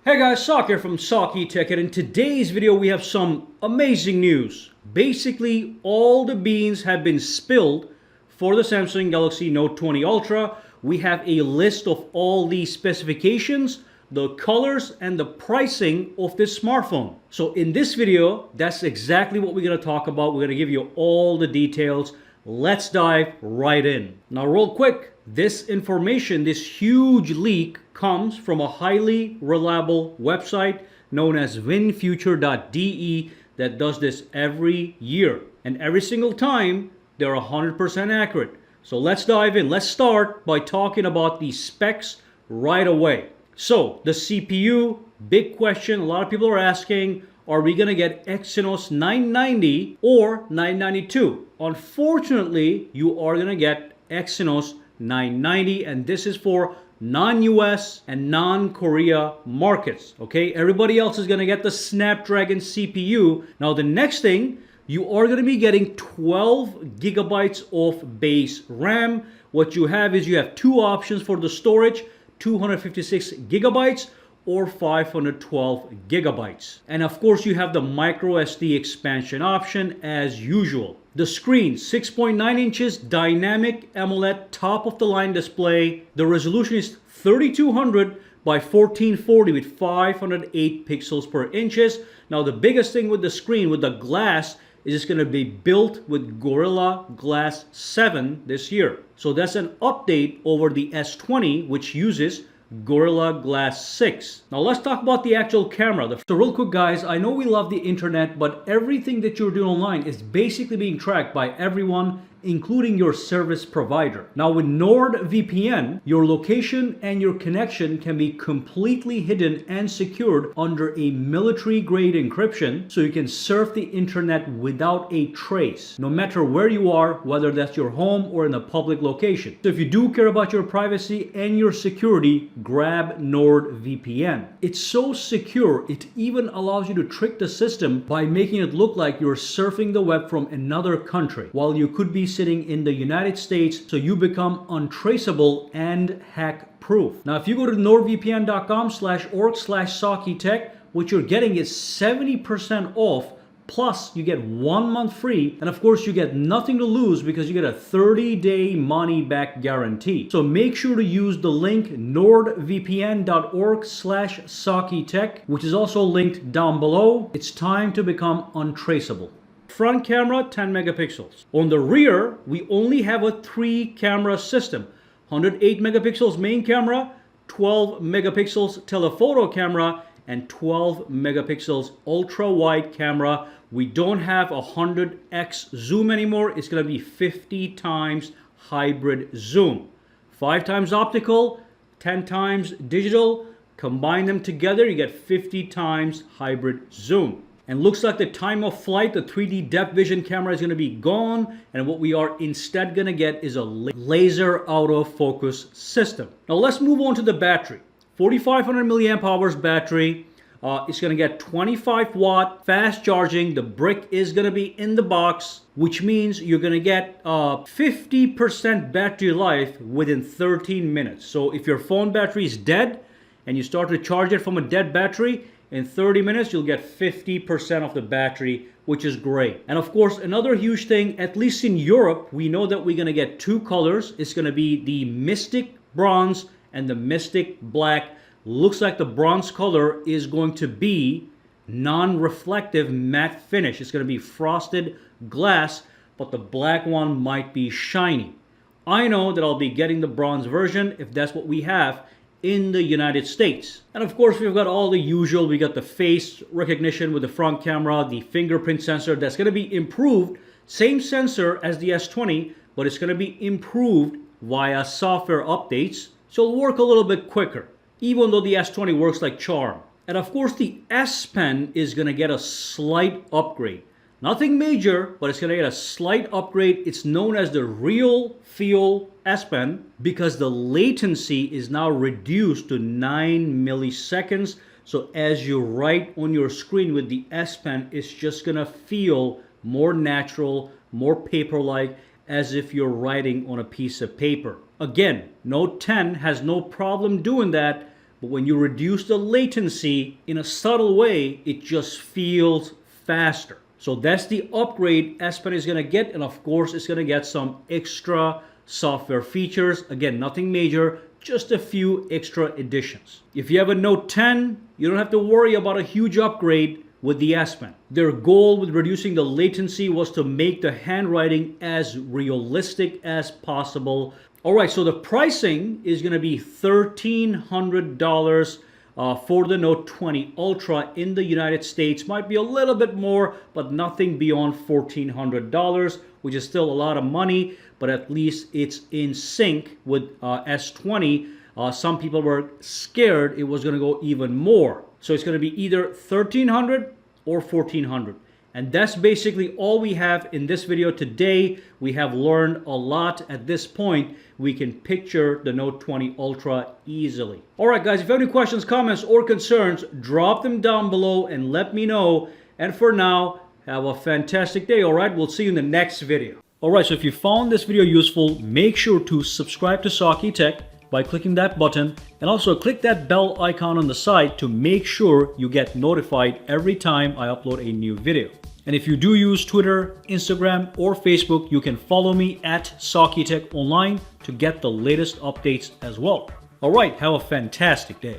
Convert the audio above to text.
Hey guys, Sak here from SAKITECH, and in today's video we have some amazing news. Basically, all the beans have been spilled for the Samsung Galaxy Note 20 Ultra. We have a list of all the specifications, the colors, and the pricing of this smartphone. So in this video, that's exactly what we're going to talk about. We're going to give you all the details. Let's dive right in. Now real quick, this information, this huge leak comes from a highly reliable website known as winfuture.de that does this every year. And every single time, they're 100% accurate. So let's dive in. Let's start by talking about the specs right away. So the CPU, big question. A lot of people are asking, are we going to get Exynos 990 or 992? Unfortunately, you are going to get Exynos 990, and this is for non-US and non-Korea markets. Okay, everybody else is going to get the Snapdragon CPU. Now the next thing, you are going to be getting 12 gigabytes of base RAM. What you have is you have two options for the storage: 256 gigabytes or 512 gigabytes. And of course you have the micro SD expansion option as usual. The screen, 6.9 inches dynamic AMOLED top of the line display. The resolution is 3200 by 1440 with 508 pixels per inches. Now the biggest thing with the screen, with the glass, is it's going to be built with Gorilla Glass 7 this year. So that's an update over the S20, which uses Gorilla Glass 6. Now let's talk about the actual camera. So real quick guys, I know we love the internet, but everything that you're doing online is basically being tracked by everyone, including your service provider. Now with NordVPN, your location and your connection can be completely hidden and secured under a military-grade encryption, so you can surf the internet without a trace, no matter where you are, whether that's your home or in a public location. So if you do care about your privacy and your security, grab NordVPN. It's so secure, it even allows you to trick the system by making it look like you're surfing the web from another country, while you could be sitting in the United States, so you become untraceable and hack proof. Now if you go to nordvpn.com/org/SAKITECH, what you're getting is 70% off, plus you get 1 month free, and of course you get nothing to lose because you get a 30-day money-back guarantee. So make sure to use the link nordvpn.org/SAKITECH, which is also linked down below. It's time to become untraceable. Front camera, 10 megapixels. On the rear, we only have a 3-camera system. 108 megapixels main camera, 12 megapixels telephoto camera, and 12 megapixels ultra-wide camera. We don't have 100x zoom anymore. It's going to be 50 times hybrid zoom. 5 times optical, 10 times digital. Combine them together, you get 50 times hybrid zoom. And looks like the time of flight, the 3D depth vision camera is going to be gone. And what we are instead going to get is a laser autofocus system. Now let's move on to the battery. 4,500 milliamp hours battery. It's going to get 25 watt fast charging. The brick is going to be in the box, which means you're going to get 50% battery life within 13 minutes. So if your phone battery is dead and you start to charge it from a dead battery, in 30 minutes, you'll get 50% of the battery, which is great. And of course, another huge thing, at least in Europe, we know that we're going to get 2 colors. It's going to be the Mystic Bronze and the Mystic Black. Looks like the bronze color is going to be non-reflective matte finish. It's going to be frosted glass, but the black one might be shiny. I know that I'll be getting the bronze version if that's what we have in the United States. And of course, we've got all the usual. We got the face recognition with the front camera, the fingerprint sensor that's going to be improved. Same sensor as the S20, but it's going to be improved via software updates, so it'll work a little bit quicker, even though the S20 works like charm. And of course, the S Pen is going to get a slight upgrade. Nothing major, but it's going to get a slight upgrade. It's known as the Real Feel S Pen because the latency is now reduced to 9 milliseconds. So as you write on your screen with the S Pen, it's just going to feel more natural, more paper-like, as if you're writing on a piece of paper. Again, Note 10 has no problem doing that, but when you reduce the latency in a subtle way, it just feels faster. So that's the upgrade S Pen is going to get, and of course it's going to get some extra software features. Again, nothing major, just a few extra additions. If you have a Note 10, you don't have to worry about a huge upgrade with the S Pen. Their goal with reducing the latency was to make the handwriting as realistic as possible. Alright, so the pricing is going to be $1,300 for the Note 20 Ultra in the United States. Might be a little bit more, but nothing beyond $1,400, which is still a lot of money, but at least it's in sync with S20. Some people were scared it was going to go even more. So it's going to be either $1,300 or $1,400. And that's basically all we have in this video today. We have learned a lot at this point. We can picture the Note 20 Ultra easily. Alright guys, if you have any questions, comments, or concerns, drop them down below and let me know. And for now, have a fantastic day, alright? We'll see you in the next video. Alright, so if you found this video useful, make sure to subscribe to SAKITECH by clicking that button, and also click that bell icon on the side to make sure you get notified every time I upload a new video. And if you do use Twitter, Instagram, or Facebook, you can follow me at SAKITECH Online to get the latest updates as well. Alright, have a fantastic day.